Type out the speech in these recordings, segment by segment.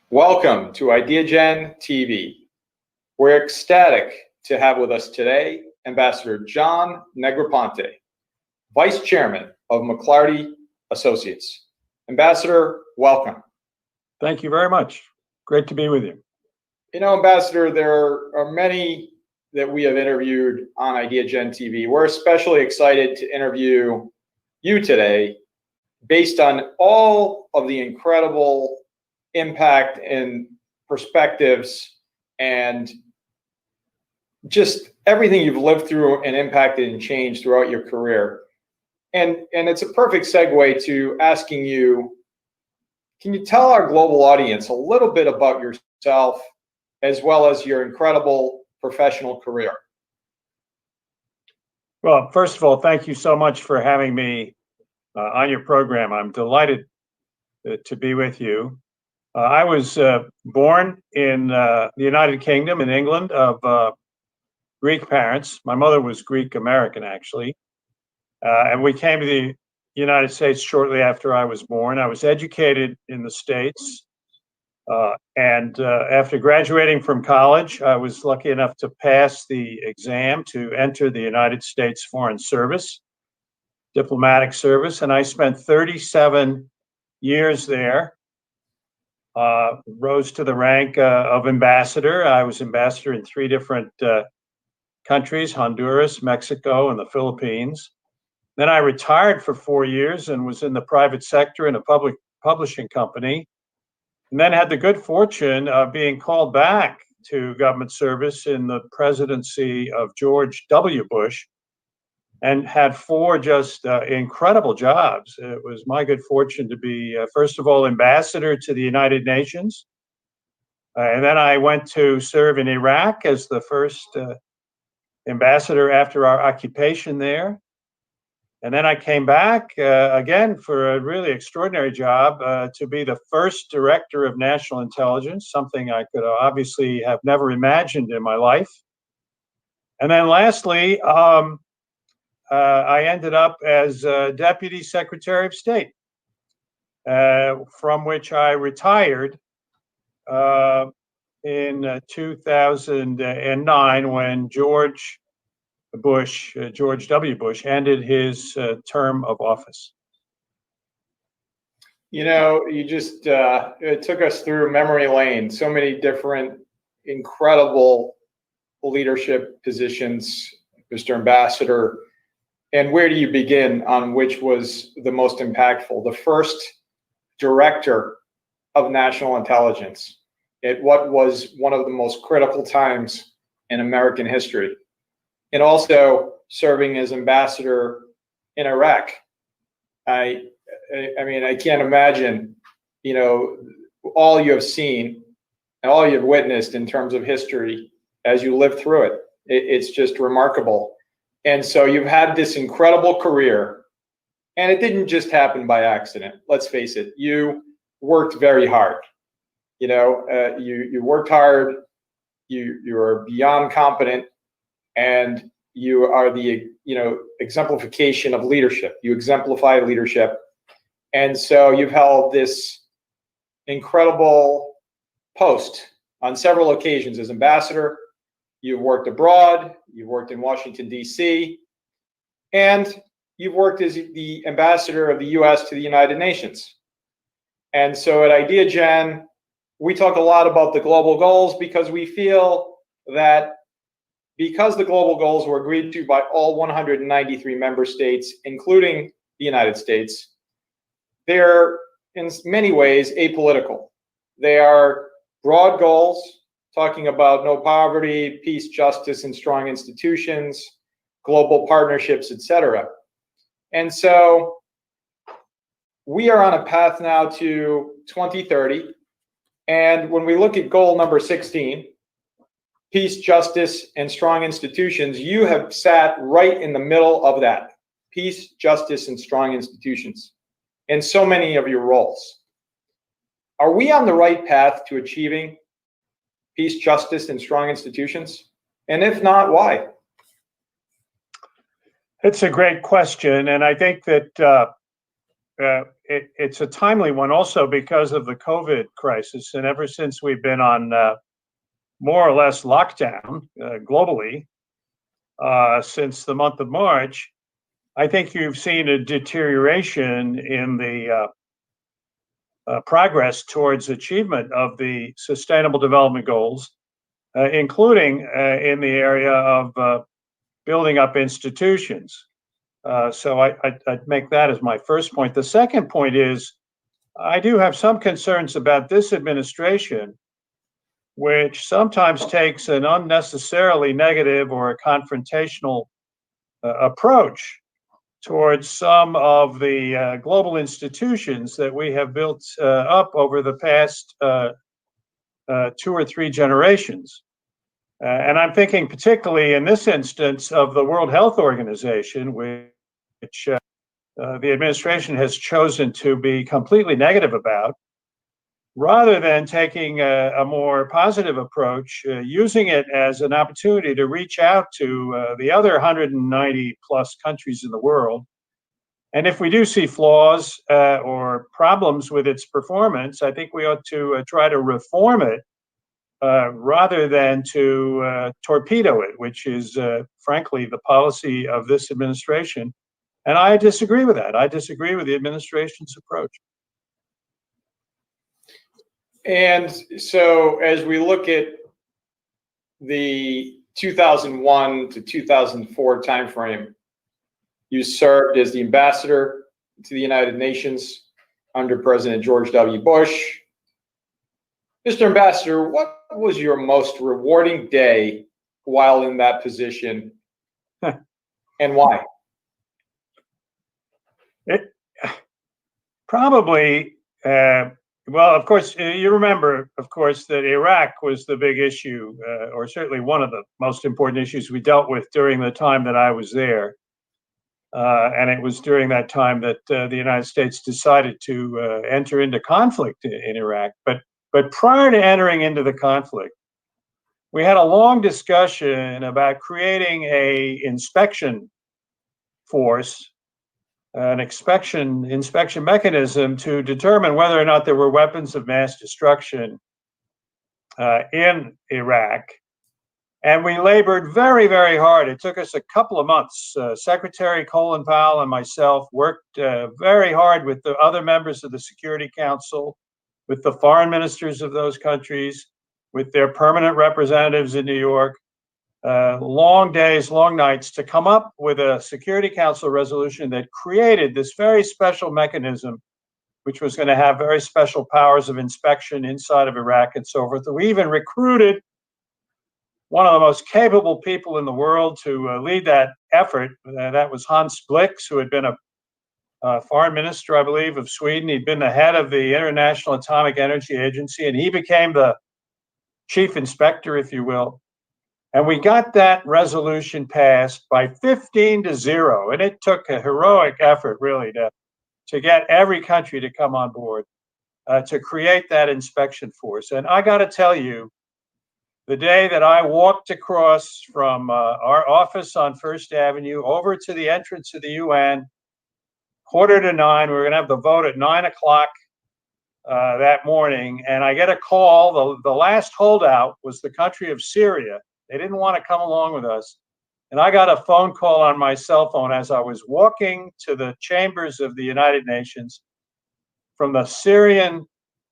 Welcome to IdeaGen TV. We're ecstatic to have with us today Ambassador John Negroponte, Vice Chairman of McLarty Associates. Ambassador, welcome. Thank you very much. Great to be with you. You know, Ambassador, there are many that we have interviewed on IdeaGen TV. We're especially excited to interview you today based on all of the incredible impact and perspectives and just everything you've lived through and impacted and changed throughout your career. And it's a perfect segue to asking you, can you tell our global audience a little bit about yourself as well as your incredible professional career? Well, first of all, thank you so much for having me on your program. I'm delighted to be with you. I was born in the United Kingdom in England of Greek parents. My mother was Greek American, actually. And we came to the United States shortly after I was born. I was educated in the States. And after graduating from college, I was lucky enough to pass the exam to enter the United States Foreign Service, diplomatic service. And I spent 37 years there. Rose to the rank of ambassador. I was ambassador in 3 different countries: Honduras, Mexico, and the Philippines. Then I retired for 4 years and was in the private sector in a public publishing company, and then had the good fortune of being called back to government service in the presidency of George W. Bush, and had 4 just incredible jobs. It was my good fortune to be, first of all, ambassador to the United Nations. And then I went to serve in Iraq as the first ambassador after our occupation there. And then I came back again for a really extraordinary job to be the first director of national intelligence, something I could obviously have never imagined in my life. And then lastly, I ended up as Deputy Secretary of State, from which I retired in 2009 when George W. Bush ended his term of office. You know, you just it took us through memory lane, so many different incredible leadership positions, Mr. Ambassador. And where do you begin on which was the most impactful? The first director of national intelligence at what was one of the most critical times in American history, and also serving as ambassador in Iraq. I mean, I can't imagine, you know, all you have seen and all you've witnessed in terms of history as you live through it. It's just remarkable. And so you've had this incredible career, and it didn't just happen by accident. Let's face it, you worked very hard. You know, you worked hard, you are beyond competent, and you are the, you know, exemplification of leadership. You exemplify leadership. And so you've held this incredible post on several occasions as ambassador. You've worked abroad, you've worked in Washington, D.C., and you've worked as the ambassador of the U.S. to the United Nations. And so at IdeaGen, we talk a lot about the global goals because we feel that because the global goals were agreed to by all 193 member states, including the United States, they're in many ways apolitical. They are broad goals, talking about no poverty, peace, justice, and strong institutions, global partnerships, etc. And so we are on a path now to 2030. And when we look at goal number 16, peace, justice, and strong institutions, you have sat right in the middle of that. Peace, justice, and strong institutions in so many of your roles. Are we on the right path to achieving peace, justice, and strong institutions? And if not, why? It's a great question. And I think that it's a timely one also because of the COVID crisis. And ever since we've been on more or less lockdown globally since the month of March, I think you've seen a deterioration in the progress towards achievement of the Sustainable Development Goals, including in the area of building up institutions. So I'd make that as my first point. The second point is I do have some concerns about this administration, which sometimes takes an unnecessarily negative or a confrontational approach towards some of the global institutions that we have built up over the past 2 or 3 generations. And I'm thinking particularly in this instance of the World Health Organization, which the administration has chosen to be completely negative about, rather than taking a more positive approach, using it as an opportunity to reach out to the other 190 plus countries in the world. And if we do see flaws or problems with its performance, I think we ought to try to reform it rather than to torpedo it, which is frankly the policy of this administration. And I disagree with that. I disagree with the administration's approach. And so as we look at the 2001 to 2004 timeframe, you served as the ambassador to the United Nations under President George W. Bush. Mr. Ambassador, what was your most rewarding day while in that position, and why? It probably, well, of course, you remember, of course, that Iraq was the big issue, or certainly one of the most important issues we dealt with during the time that I was there. And it was during that time that the United States decided to enter into conflict in Iraq. But prior to entering into the conflict, we had a long discussion about creating an inspection force, an inspection mechanism to determine whether or not there were weapons of mass destruction in Iraq. And we labored very, very hard. It took us a couple of months. Secretary Colin Powell and myself worked very hard with the other members of the Security Council, with the foreign ministers of those countries, with their permanent representatives in New York. Long days, long nights to come up with a Security Council resolution that created this very special mechanism, which was going to have very special powers of inspection inside of Iraq and so forth. We even recruited one of the most capable people in the world to lead that effort. That was Hans Blix, who had been a foreign minister, I believe, of Sweden. He'd been the head of the International Atomic Energy Agency, and he became the chief inspector, if you will. And we got that resolution passed by 15-0. And it took a heroic effort, really, to get every country to come on board to create that inspection force. And I got to tell you, the day that I walked across from our office on First Avenue over to the entrance of the UN, 8:45, we were going to have the vote at 9 o'clock that morning. And I get a call. The last holdout was the country of Syria. They didn't want to come along with us. And I got a phone call on my cell phone as I was walking to the chambers of the United Nations from the Syrian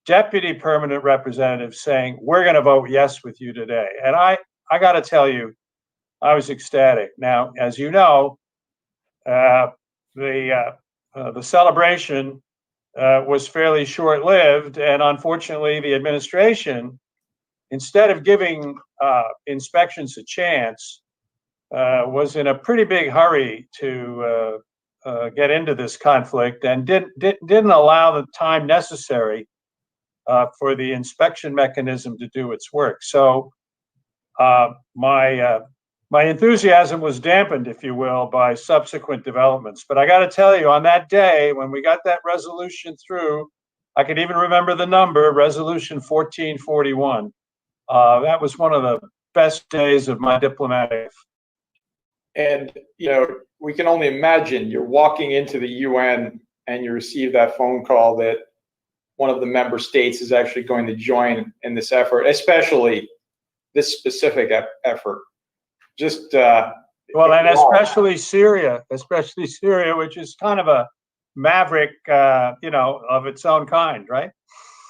deputy permanent representative saying, "We're going to vote yes with you today." And I got to tell you, I was ecstatic. Now, as you know, the celebration was fairly short-lived, and unfortunately, the administration, instead of giving inspections a chance, was in a pretty big hurry to get into this conflict and didn't allow the time necessary for the inspection mechanism to do its work. So my enthusiasm was dampened, if you will, by subsequent developments. But I got to tell you, on that day, when we got that resolution through, I can even remember the number, Resolution 1441. That was one of the best days of my diplomatic life. And, we can only imagine you're walking into the UN and you receive that phone call that one of the member states is actually going to join in this effort, especially this specific effort. Just well, and wow. especially Syria, which is kind of a maverick, of its own kind, right?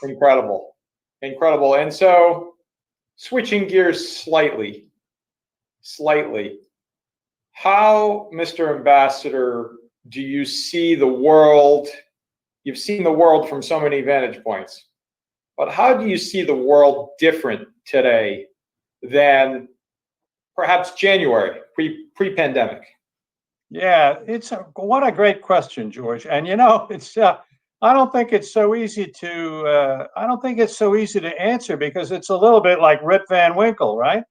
Incredible. And so, switching gears slightly, how, Mr. Ambassador, do you see the world? You've seen the world from so many vantage points, but how do you see the world different today than perhaps January, pre-pandemic? Yeah, what a great question, George. And it's I don't think it's so easy to answer, because it's a little bit like Rip Van Winkle, right?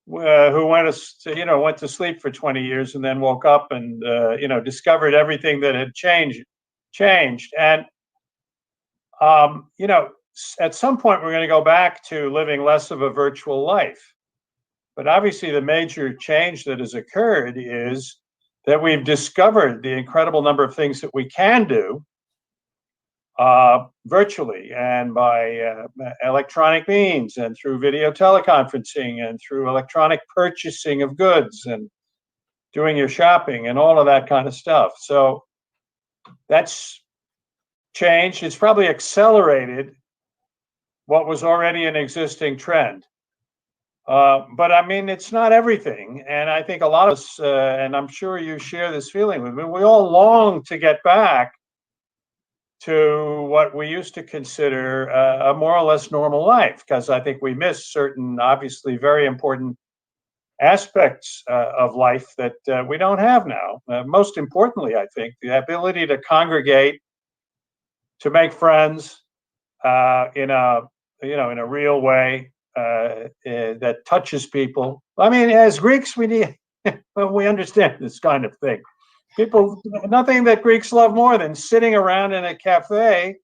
Who went to sleep for 20 years and then woke up and discovered everything that had changed. And at some point we're going to go back to living less of a virtual life. But obviously the major change that has occurred is that we've discovered the incredible number of things that we can do virtually, and by electronic means, and through video teleconferencing, and through electronic purchasing of goods, and doing your shopping and all of that kind of stuff. So that's changed. It's probably accelerated what was already an existing trend. But I mean, it's not everything. And I think a lot of us, and I'm sure you share this feeling with me, we all long to get back to what we used to consider a more or less normal life, because I think we miss certain, obviously very important aspects of life that we don't have now. Most importantly, I think the ability to congregate, to make friends in a real way that touches people. I mean, as Greeks, we understand this kind of thing. Nothing that Greeks love more than sitting around in a cafe,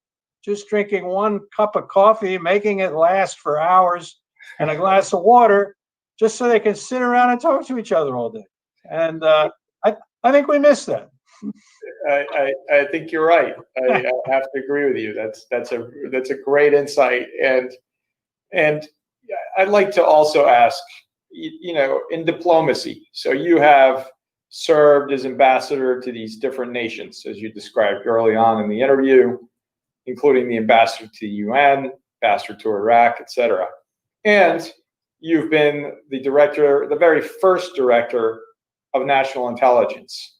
just drinking one cup of coffee, making it last for hours, and a glass of water, just so they can sit around and talk to each other all day. And I think we miss that. I think you're right. I have to agree with you. That's a great insight. And I'd like to also ask, in diplomacy, so you have served as ambassador to these different nations, as you described early on in the interview, including the ambassador to the UN, ambassador to Iraq, etc. And you've been the very first director of national intelligence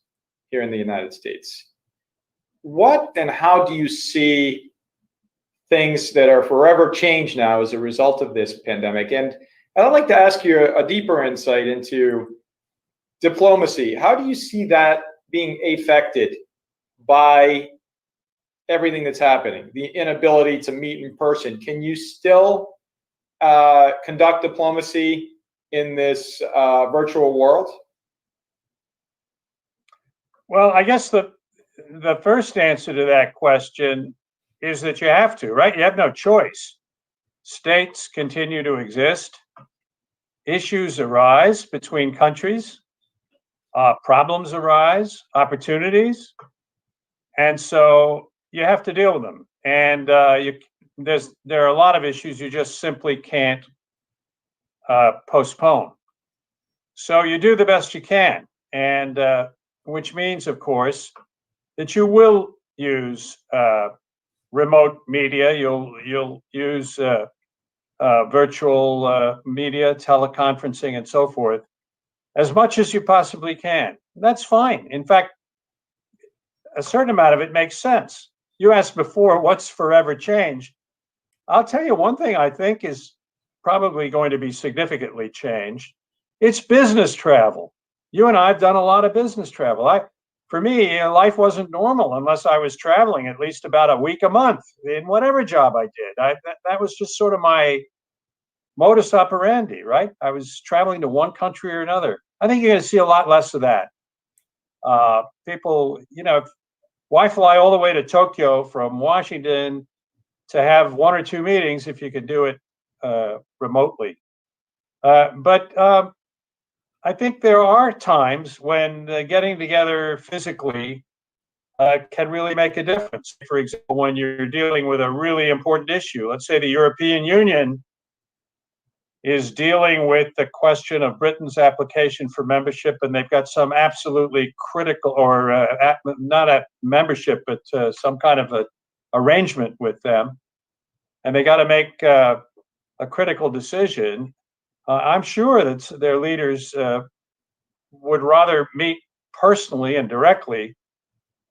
here in the United States. What and how do you see things that are forever changed now as a result of this pandemic? And I'd like to ask you a deeper insight into diplomacy. How do you see that being affected by everything that's happening? The inability to meet in person. Can you still conduct diplomacy in this virtual world? Well, I guess the first answer to that question is that you have to, right? You have no choice. States continue to exist. Issues arise between countries. Problems arise, opportunities, and so you have to deal with them. And there are a lot of issues you just simply can't postpone. So you do the best you can, and which means, of course, that you will use remote media. You'll use virtual media, teleconferencing, and so forth, as much as you possibly can. That's fine. In fact, a certain amount of it makes sense. You asked before, what's forever changed? I'll tell you one thing I think is probably going to be significantly changed. It's business travel. You and I have done a lot of business travel. For me, life wasn't normal unless I was traveling at least about a week a month in whatever job I did. That was just sort of my modus operandi, right? I was traveling to one country or another. I think you're going to see a lot less of that. People, why fly all the way to Tokyo from Washington to have one or two meetings if you can do it remotely? But I think there are times when getting together physically can really make a difference. For example, when you're dealing with a really important issue, let's say the European Union is dealing with the question of Britain's application for membership, and they've got some absolutely critical, or not a membership, but some kind of a arrangement with them, and they got to make a critical decision. I'm sure that their leaders would rather meet personally and directly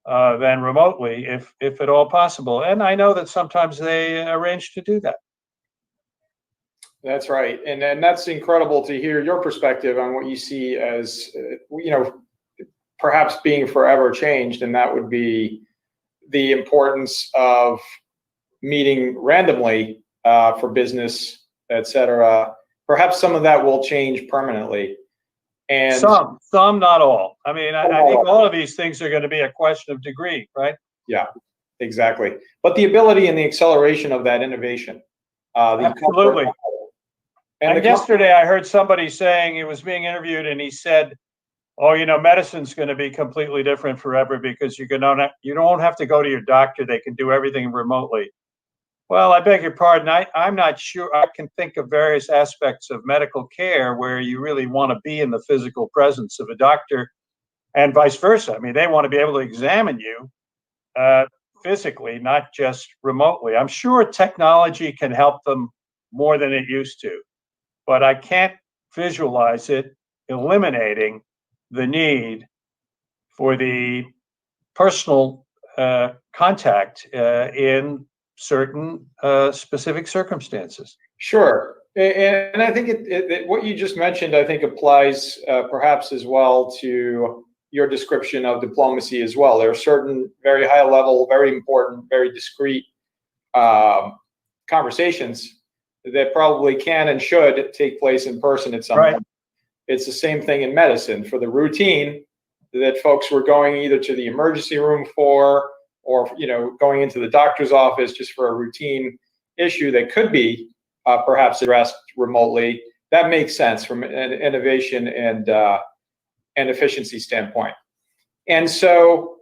than remotely, if at all possible. And I know that sometimes they arrange to do that. That's right. And that's incredible to hear your perspective on what you see as, perhaps being forever changed. And that would be the importance of meeting randomly for business, et cetera. Perhaps some of that will change permanently. And some, not all. I mean, I think all of these things are going to be a question of degree, right? Yeah, exactly. But the ability and the acceleration of that innovation. Absolutely. And yesterday I heard somebody saying, he was being interviewed, and he said, oh, medicine's going to be completely different forever because you don't have to go to your doctor. They can do everything remotely. Well, I beg your pardon. I'm not sure. I can think of various aspects of medical care where you really want to be in the physical presence of a doctor, and vice versa. I mean, they want to be able to examine you physically, not just remotely. I'm sure technology can help them more than it used to, but I can't visualize it eliminating the need for the personal contact in certain specific circumstances. Sure. And I think what you just mentioned, I think applies perhaps as well to your description of diplomacy as well. There are certain very high level, very important, very discreet conversations that probably can and should take place in person at some point. It's the same thing in medicine. For the routine that folks were going either to the emergency room for, or going into the doctor's office just for a routine issue that could be perhaps addressed remotely, that makes sense from an innovation and efficiency standpoint. And so,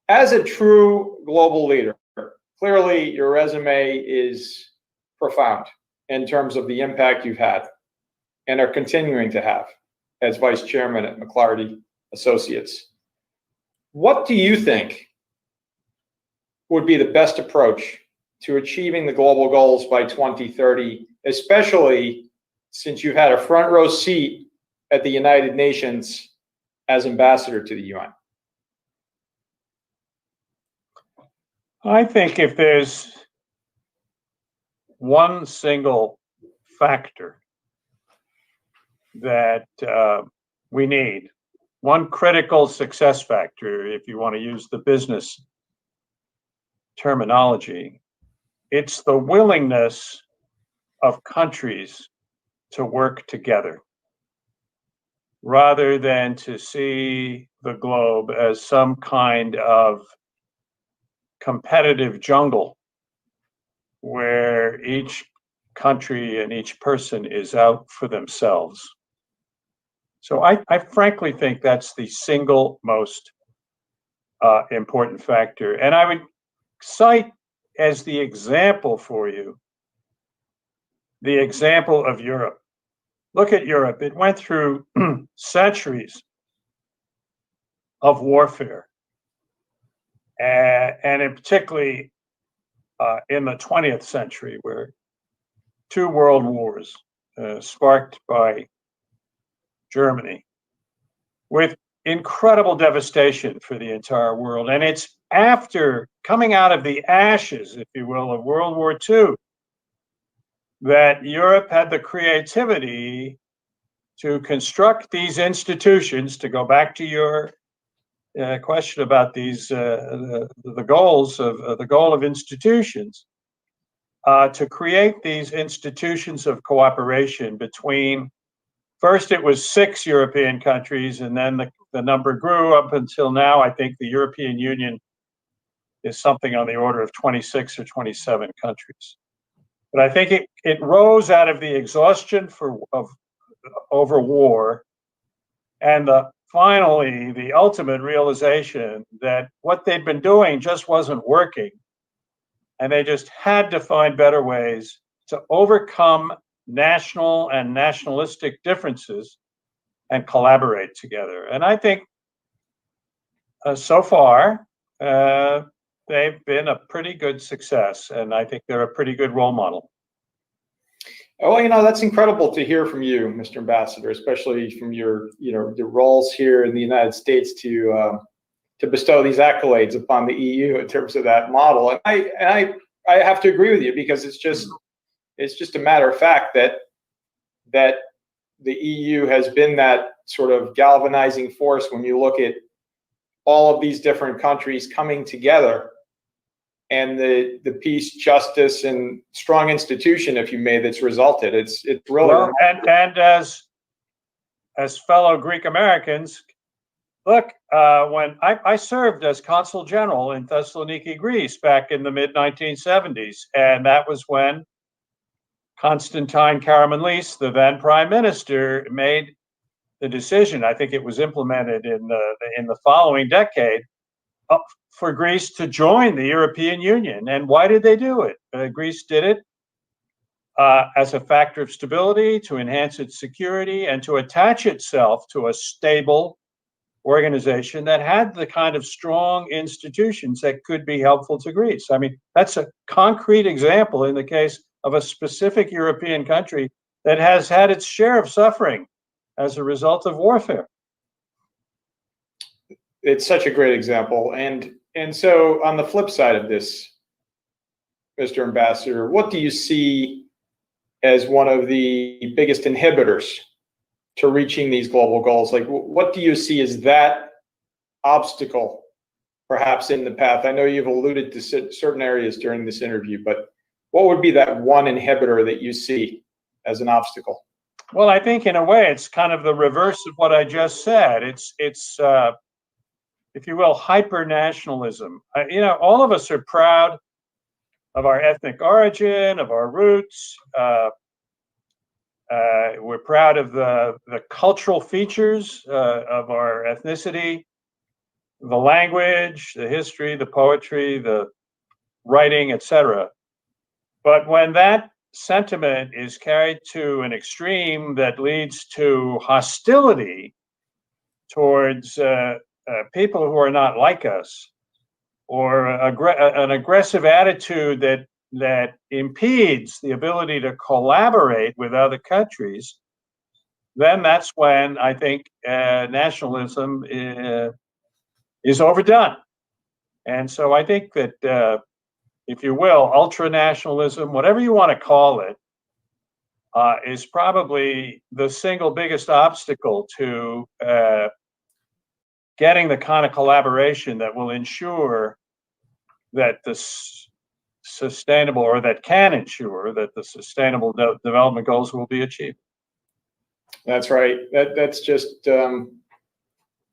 as a true global leader, clearly your resume is profound in terms of the impact you've had and are continuing to have as vice chairman at McLarty Associates. What do you think would be the best approach to achieving the global goals by 2030, especially since you've had a front row seat at the United Nations as ambassador to the UN? I think if there's one single factor that we need, one critical success factor, if you want to use the business terminology, it's the willingness of countries to work together rather than to see the globe as some kind of competitive jungle where each country and each person is out for themselves. So I frankly think that's the single most important factor. And I would cite as the example for you the example of Europe. Look at Europe. It went through centuries of warfare, and in particularly in the 20th century, where two world wars sparked by Germany, with incredible devastation for the entire world. And it's after coming out of the ashes, if you will, of World War II, that Europe had the creativity to construct these institutions, to go back to your question about these, the goals of the goal of institutions, to create these institutions of cooperation between, first it was 6 European countries, and then the number grew up until now. I think the European Union is something on the order of 26 or 27 countries. But I think it rose out of the exhaustion over war and the finally the ultimate realization that what they'd been doing just wasn't working, and they just had to find better ways to overcome national and nationalistic differences and collaborate together. And I think so far, they've been a pretty good success, and I think they're a pretty good role model. Oh, that's incredible to hear from you, Mr. Ambassador, especially from your roles here in the United States to bestow these accolades upon the EU in terms of that model. And I have to agree with you, because it's just a matter of fact that the EU has been that sort of galvanizing force when you look at all of these different countries coming together, and the peace, justice, and strong institution, if you may, that's resulted. It's really well, and as fellow Greek Americans, look, when I served as consul general in Thessaloniki, Greece, back in the mid-1970s, and that was when Konstantin Karamanlis, the then prime minister, made the decision. I think it was implemented in the following decade, for Greece to join the European Union. And why did they do it? Greece did it as a factor of stability, to enhance its security, and to attach itself to a stable organization that had the kind of strong institutions that could be helpful to Greece. I mean, that's a concrete example in the case of a specific European country that has had its share of suffering as a result of warfare. It's such a great example. And so on the flip side of this, Mr. Ambassador, what do you see as one of the biggest inhibitors to reaching these global goals? Like, what do you see as that obstacle perhaps in the path? I know you've alluded to certain areas during this interview, but what would be that one inhibitor that you see as an obstacle? Well, I think in a way it's kind of the reverse of what I just said. It's if you will, hyper-nationalism. All of us are proud of our ethnic origin, of our roots. We're proud of the cultural features of our ethnicity, the language, the history, the poetry, the writing, etc. But when that sentiment is carried to an extreme that leads to hostility towards people who are not like us, or an aggressive attitude that impedes the ability to collaborate with other countries, then that's when I think nationalism is overdone. And so I think that, if you will, ultranationalism, whatever you want to call it, is probably the single biggest obstacle to getting the kind of collaboration that will ensure that the sustainable, or that can ensure that the sustainable development goals will be achieved. That's right. That's just very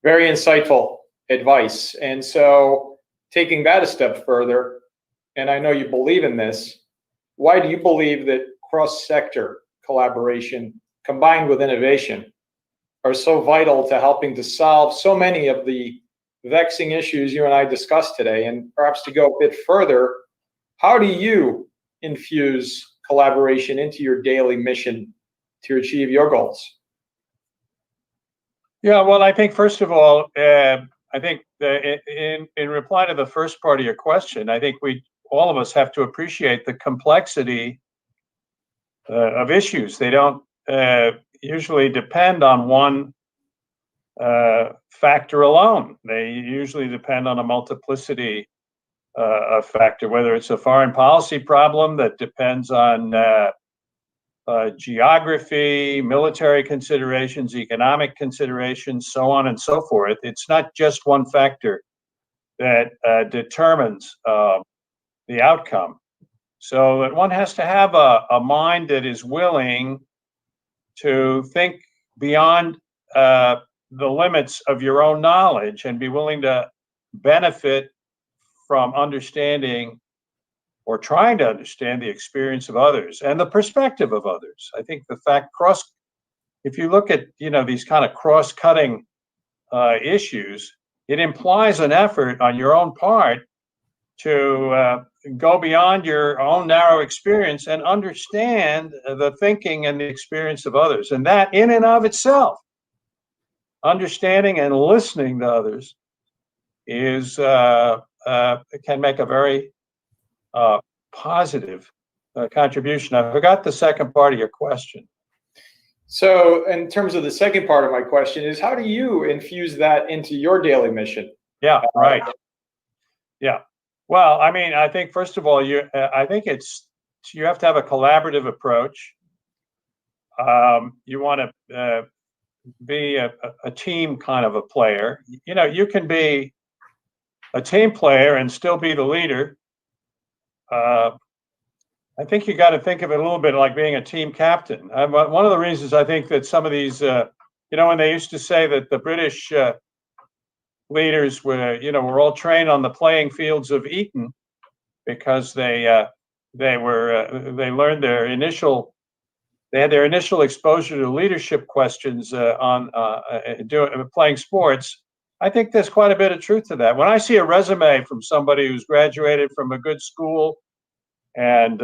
insightful advice. And so, taking that a step further, and I know you believe in this, why do you believe that cross-sector collaboration combined with innovation are so vital to helping to solve so many of the vexing issues you and I discussed today? And perhaps to go a bit further, how do you infuse collaboration into your daily mission to achieve your goals? Yeah, well, I think first of all, I think in reply to the first part of your question, I think all of us have to appreciate the complexity of issues. They don't usually depend on one factor alone. They usually depend on a multiplicity of factors, whether it's a foreign policy problem that depends on geography, military considerations, economic considerations, so on and so forth. It's not just one factor that determines the outcome. So that one has to have a mind that is willing to think beyond the limits of your own knowledge, and be willing to benefit from understanding, or trying to understand, the experience of others and the perspective of others. I think the fact if you look at these kind of cross-cutting issues, it implies an effort on your own part to go beyond your own narrow experience and understand the thinking and the experience of others. And that in and of itself, understanding and listening to others is can make a very positive contribution. I forgot the second part of your question. So in terms of the second part of my question is, how do you infuse that into your daily mission? Yeah, right. Yeah. Well, I mean, I think first of all, you have to have a collaborative approach. You want to be a team kind of a player. You know, you can be a team player and still be the leader. I think you got to think of it a little bit like being a team captain. One of the reasons I think that some of these, when they used to say that the British leaders were all trained on the playing fields of Eton because they learned they had their initial exposure to leadership questions on playing sports. I think there's quite a bit of truth to that. When I see a resume from somebody who's graduated from a good school and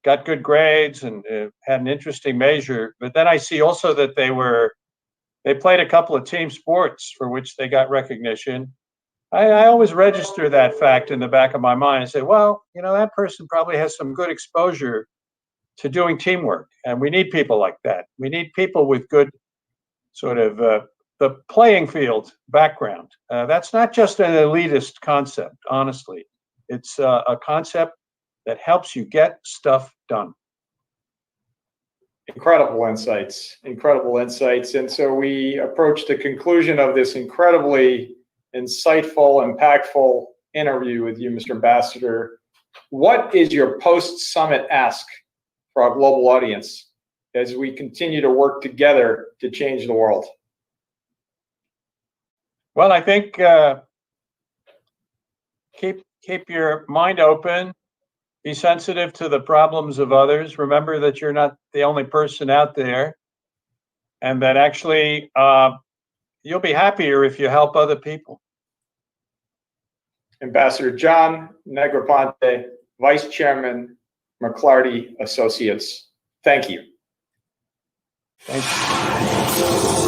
got good grades and had an interesting major, but then I see also that they played a couple of team sports for which they got recognition. I always register that fact in the back of my mind and say, well, that person probably has some good exposure to doing teamwork. And we need people like that. We need people with good sort of the playing field background. That's not just an elitist concept, honestly. It's a concept that helps you get stuff done. Incredible insights. And so we approach the conclusion of this incredibly insightful, impactful interview with you, Mr. Ambassador. What is your post-summit ask for our global audience as we continue to work together to change the world? Well, I think keep your mind open. Be sensitive to the problems of others. Remember that you're not the only person out there, and that actually you'll be happier if you help other people. Ambassador John Negroponte, Vice Chairman, McLarty Associates. Thank you. Thank you.